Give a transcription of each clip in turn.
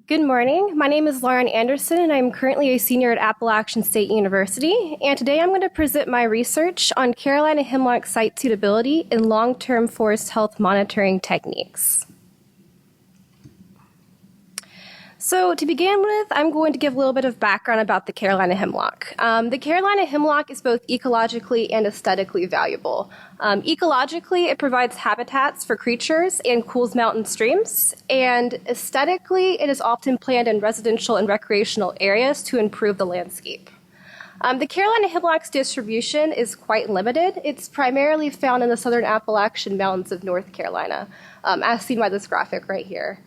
Good morning. My name is Lauren Anderson, and I'm currently a senior at Appalachian State University. And today I'm going to present my research on Carolina hemlock site suitability in long-term forest health monitoring techniques. So to begin with, I'm going to give a little bit of background about the Carolina hemlock. The Carolina hemlock is both ecologically and aesthetically valuable. Ecologically, it provides habitats for creatures and cools mountain streams. And aesthetically, it is often planted in residential and recreational areas to improve the landscape. The Carolina hemlock's distribution is quite limited. It's primarily found in the southern Appalachian Mountains of North Carolina, as seen by this graphic right here.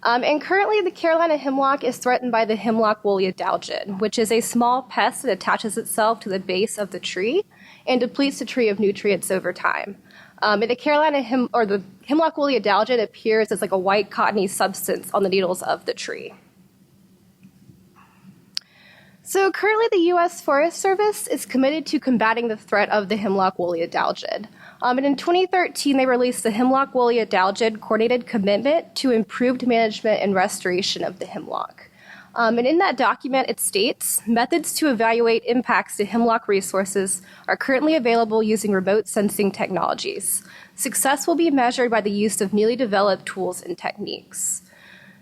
And currently, the Carolina hemlock is threatened by the hemlock woolly adelgid, which is a small pest that attaches itself to the base of the tree and depletes the tree of nutrients over time. And the the hemlock woolly adelgid appears as like a white cottony substance on the needles of the tree. So currently, the U.S. Forest Service is committed to combating the threat of the hemlock woolly adelgid. And in 2013, they released the Hemlock Woolly Adelgid Coordinated Commitment to Improved Management and Restoration of the Hemlock. And in that document, it states, methods to evaluate impacts to hemlock resources are currently available using remote sensing technologies. Success will be measured by the use of newly developed tools and techniques.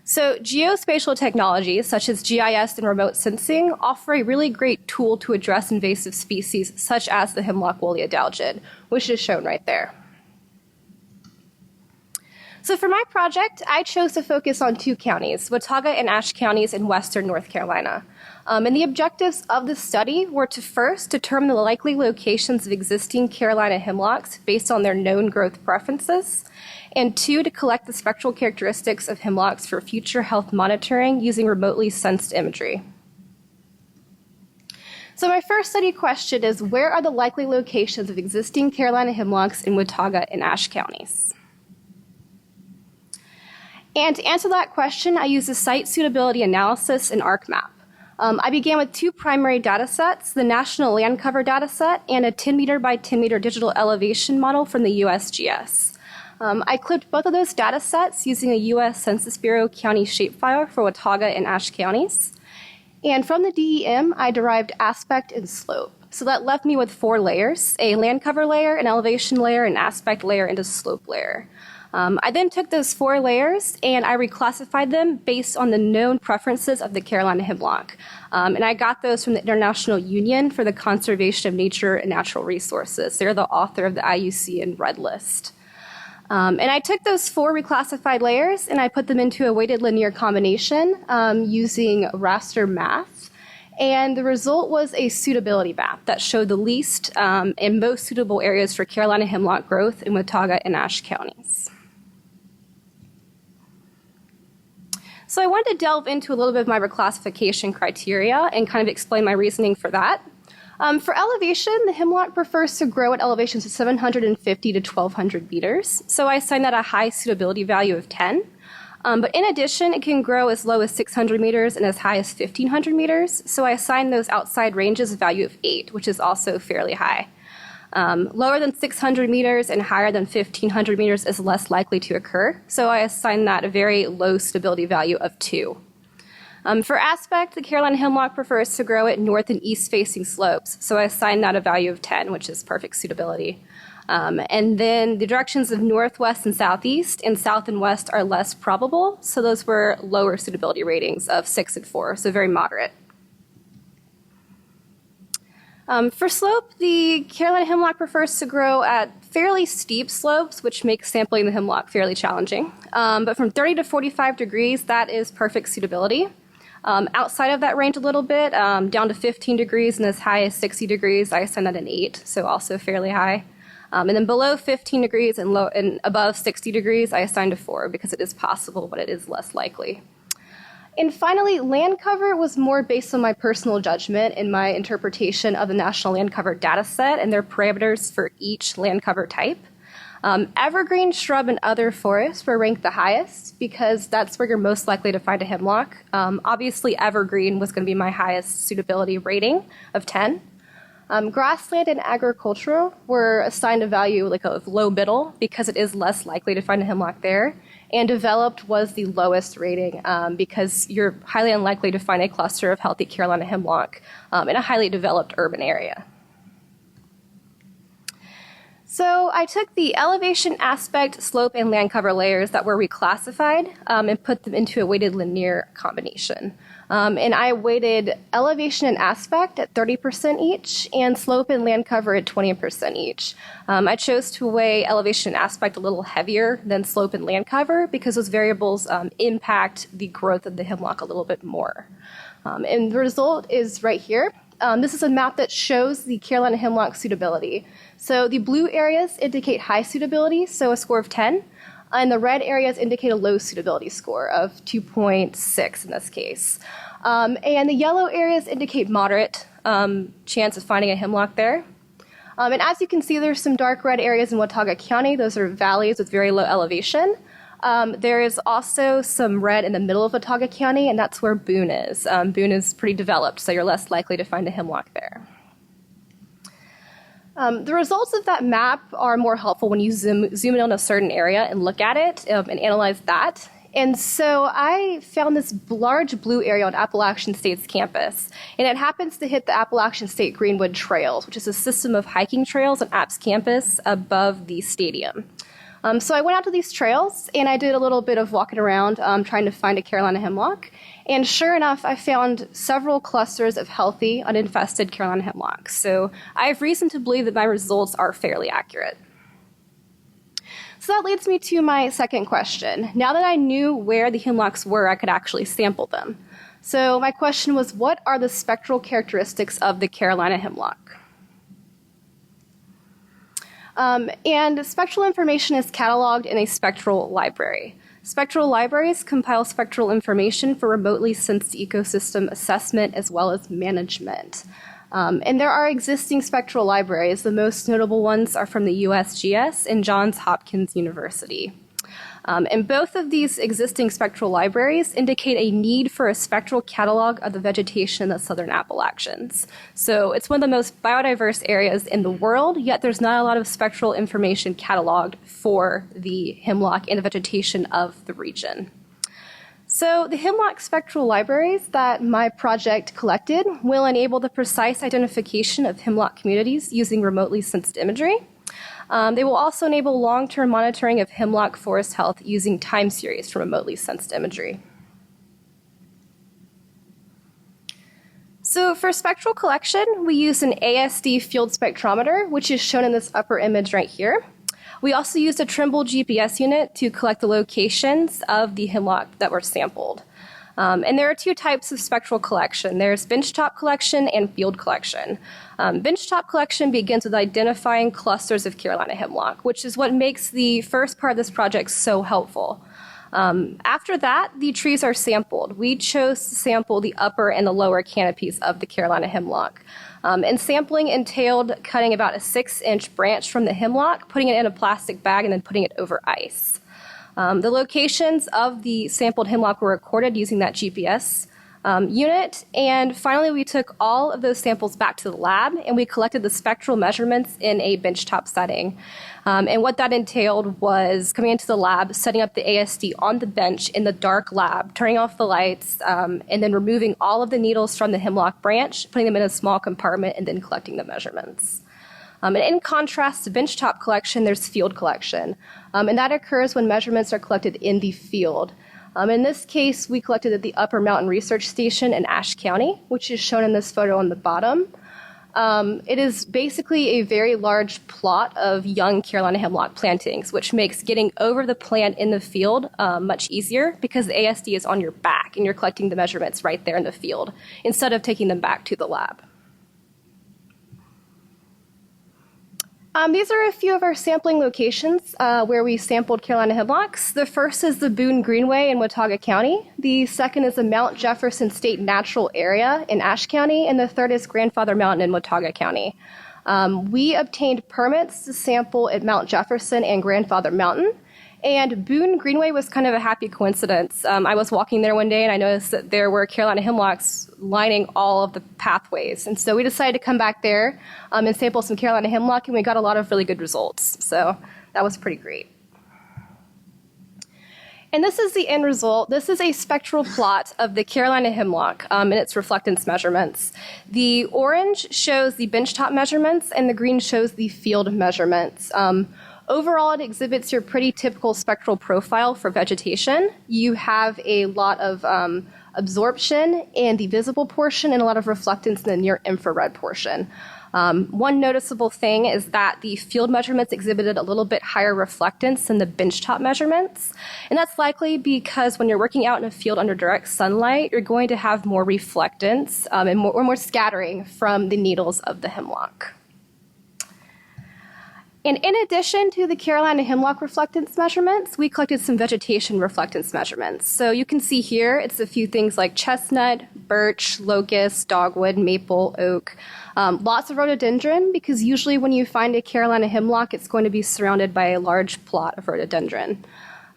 So geospatial technologies, such as GIS and remote sensing, offer a really great tool to address invasive species, such as the hemlock woolly adelgid, which is shown right there. So for my project, I chose to focus on two counties, Watauga and Ashe counties in western North Carolina. And the objectives of the study were to first determine the likely locations of existing Carolina hemlocks based on their known growth preferences, and two, to collect the spectral characteristics of hemlocks for future health monitoring using remotely sensed imagery. So my first study question is, where are the likely locations of existing Carolina hemlocks in Watauga and Ashe counties? And to answer that question, I used a site suitability analysis in ArcMap. I began with two primary data sets, the National Land Cover data set and a 10 meter by 10 meter digital elevation model from the USGS. I clipped both of those data sets using a U.S. Census Bureau county shapefile for Watauga and Ashe counties. And from the DEM, I derived aspect and slope. So that left me with four layers, a land cover layer, an elevation layer, an aspect layer, and a slope layer. I then took those four layers and I reclassified them based on the known preferences of the Carolina hemlock. And I got those from the International Union for the Conservation of Nature and Natural Resources. They're the author of the IUCN Red List. And I took those four reclassified layers and I put them into a weighted linear combination using raster math. And the result was a suitability map that showed the least and most suitable areas for Carolina hemlock growth in Watauga and Ashe counties. So I wanted to delve into a little bit of my reclassification criteria and kind of explain my reasoning for that. For elevation, the hemlock prefers to grow at elevations of 750 to 1,200 meters, so I assigned that a high suitability value of 10. But in addition, it can grow as low as 600 meters and as high as 1,500 meters, so I assigned those outside ranges a value of 8, which is also fairly high. Lower than 600 meters and higher than 1,500 meters is less likely to occur, so I assigned that a very low stability value of 2. For aspect, the Carolina hemlock prefers to grow at north and east-facing slopes, so I assigned that a value of 10, which is perfect suitability. And then the directions of northwest and southeast and south and west are less probable, so those were lower suitability ratings of 6 and 4, so very moderate. For slope, the Carolina hemlock prefers to grow at fairly steep slopes, which makes sampling the hemlock fairly challenging. But from 30 to 45 degrees, that is perfect suitability. Outside of that range a little bit, down to 15 degrees and as high as 60 degrees, I assigned that an 8, so also fairly high. And then below 15 degrees and above 60 degrees, I assigned a 4 because it is possible, but it is less likely. And finally, land cover was more based on my personal judgment and my interpretation of the National Land Cover data set and their parameters for each land cover type. Evergreen, shrub, and other forests were ranked the highest because that's where you're most likely to find a hemlock. Obviously, evergreen was going to be my highest suitability rating of 10. Grassland and agricultural were assigned a value of low middle because it is less likely to find a hemlock there. and developed was the lowest rating because you're highly unlikely to find a cluster of healthy Carolina hemlock in a highly developed urban area. So I took the elevation, aspect, slope, and land cover layers that were reclassified and put them into a weighted linear combination. And I weighted elevation and aspect at 30% each and slope and land cover at 20% each. I chose to weigh elevation and aspect a little heavier than slope and land cover because those variables impact the growth of the hemlock a little bit more. And the result is right here. This is a map that shows the Carolina hemlock suitability. So the blue areas indicate high suitability, so a score of 10, and the red areas indicate a low suitability score of 2.6 in this case. And the yellow areas indicate moderate chance of finding a hemlock there. And as you can see, there's some dark red areas in Watauga County. Those are valleys with very low elevation. There is also some red in the middle of Watauga County, and that's where Boone is. Boone is pretty developed, so you're less likely to find a hemlock there. The results of that map are more helpful when you zoom in on a certain area and look at it and analyze that. And so I found this large blue area on Appalachian State's campus, and it happens to hit the Appalachian State Greenwood Trails, which is a system of hiking trails on App's campus above the stadium. So I went out to these trails, and I did a little bit of walking around trying to find a Carolina hemlock. And sure enough, I found several clusters of healthy, uninfested Carolina hemlocks. So I have reason to believe that my results are fairly accurate. So that leads me to my second question. Now that I knew where the hemlocks were, I could actually sample them. So my question was, what are the spectral characteristics of the Carolina hemlock? And spectral information is cataloged in a spectral library. Spectral libraries compile spectral information for remotely sensed ecosystem assessment as well as management. And there are existing spectral libraries. The most notable ones are from the USGS and Johns Hopkins University. And both of these existing spectral libraries indicate a need for a spectral catalog of the vegetation in the southern Appalachians. So it's one of the most biodiverse areas in the world, yet there's not a lot of spectral information cataloged for the hemlock and the vegetation of the region. So the hemlock spectral libraries that my project collected will enable the precise identification of hemlock communities using remotely sensed imagery. They will also enable long-term monitoring of hemlock forest health using time series from remotely sensed imagery. So for spectral collection, we use an ASD field spectrometer, which is shown in this upper image right here. We also used a Trimble GPS unit to collect the locations of the hemlock that were sampled. And there are two types of spectral collection. There's benchtop collection and field collection. Benchtop collection begins with identifying clusters of Carolina hemlock, which is what makes the first part of this project so helpful. After that, the trees are sampled. We chose to sample the upper and the lower canopies of the Carolina hemlock. And sampling entailed cutting about a 6-inch branch from the hemlock, putting it in a plastic bag, and then putting it over ice. The locations of the sampled hemlock were recorded using that GPS unit. And finally, we took all of those samples back to the lab, and we collected the spectral measurements in a benchtop setting. And what that entailed was coming into the lab, setting up the ASD on the bench in the dark lab, turning off the lights, and then removing all of the needles from the hemlock branch, putting them in a small compartment, and then collecting the measurements. And in contrast to benchtop collection, there's field collection. And that occurs when measurements are collected in the field. In this case, we collected at the Upper Mountain Research Station in Ashe County, which is shown in this photo on the bottom. It is basically a very large plot of young Carolina hemlock plantings, which makes getting over the plant in the field much easier because the ASD is on your back and you're collecting the measurements right there in the field instead of taking them back to the lab. These are a few of our sampling locations where we sampled Carolina hemlocks. The first is the Boone Greenway in Watauga County. The second is the Mount Jefferson State Natural Area in Ashe County. And the third is Grandfather Mountain in Watauga County. We obtained permits to sample at Mount Jefferson and Grandfather Mountain. And Boone Greenway was kind of a happy coincidence. I was walking there one day and I noticed that there were Carolina hemlocks lining all of the pathways. And so we decided to come back there and sample some Carolina hemlock, and we got a lot of really good results. So that was pretty great. And this is the end result. This is a spectral plot of the Carolina hemlock and its reflectance measurements. The orange shows the benchtop measurements, and the green shows the field measurements. Overall, it exhibits your pretty typical spectral profile for vegetation. You have a lot of absorption in the visible portion and a lot of reflectance in the near infrared portion. One noticeable thing is that the field measurements exhibited a little bit higher reflectance than the benchtop measurements. And that's likely because when you're working out in a field under direct sunlight, you're going to have more reflectance and more scattering from the needles of the hemlock. And in addition to the Carolina hemlock reflectance measurements, we collected some vegetation reflectance measurements. So you can see here, it's a few things like chestnut, birch, locust, dogwood, maple, oak. Lots of rhododendron, because usually when you find a Carolina hemlock, it's going to be surrounded by a large plot of rhododendron.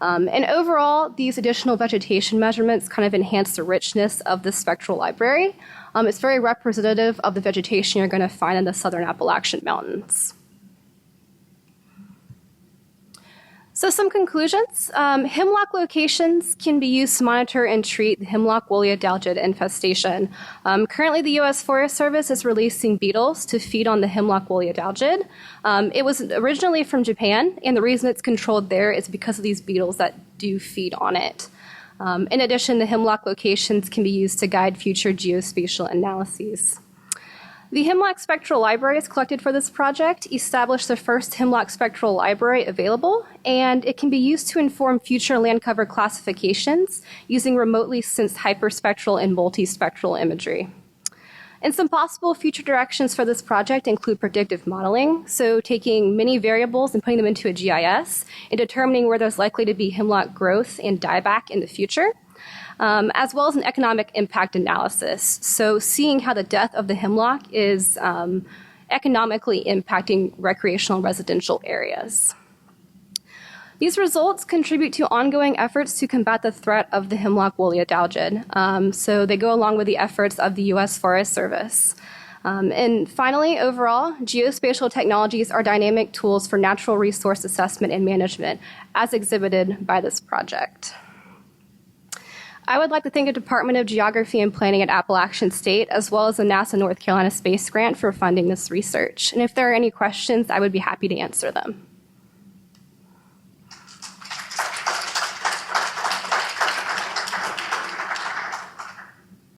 And overall, these additional vegetation measurements kind of enhance the richness of the spectral library. It's very representative of the vegetation you're going to find in the southern Appalachian Mountains. So some conclusions. Hemlock locations can be used to monitor and treat the hemlock woolly adelgid infestation. Currently, the U.S. Forest Service is releasing beetles to feed on the hemlock woolly adelgid. It was originally from Japan, and the reason it's controlled there is because of these beetles that do feed on it. In addition, the hemlock locations can be used to guide future geospatial analyses. The Hemlock Spectral Libraries collected for this project established the first Hemlock Spectral Library available, and it can be used to inform future land cover classifications using remotely sensed hyperspectral and multispectral imagery. And some possible future directions for this project include predictive modeling, so taking many variables and putting them into a GIS and determining where there's likely to be hemlock growth and dieback in the future. As well as an economic impact analysis. So seeing how the death of the hemlock is economically impacting recreational residential areas. These results contribute to ongoing efforts to combat the threat of the hemlock woolly adelgid. So they go along with the efforts of the U.S. Forest Service. And finally, overall, geospatial technologies are dynamic tools for natural resource assessment and management, as exhibited by this project. I would like to thank the Department of Geography and Planning at Appalachian State, as well as the NASA North Carolina Space Grant for funding this research. And if there are any questions, I would be happy to answer them.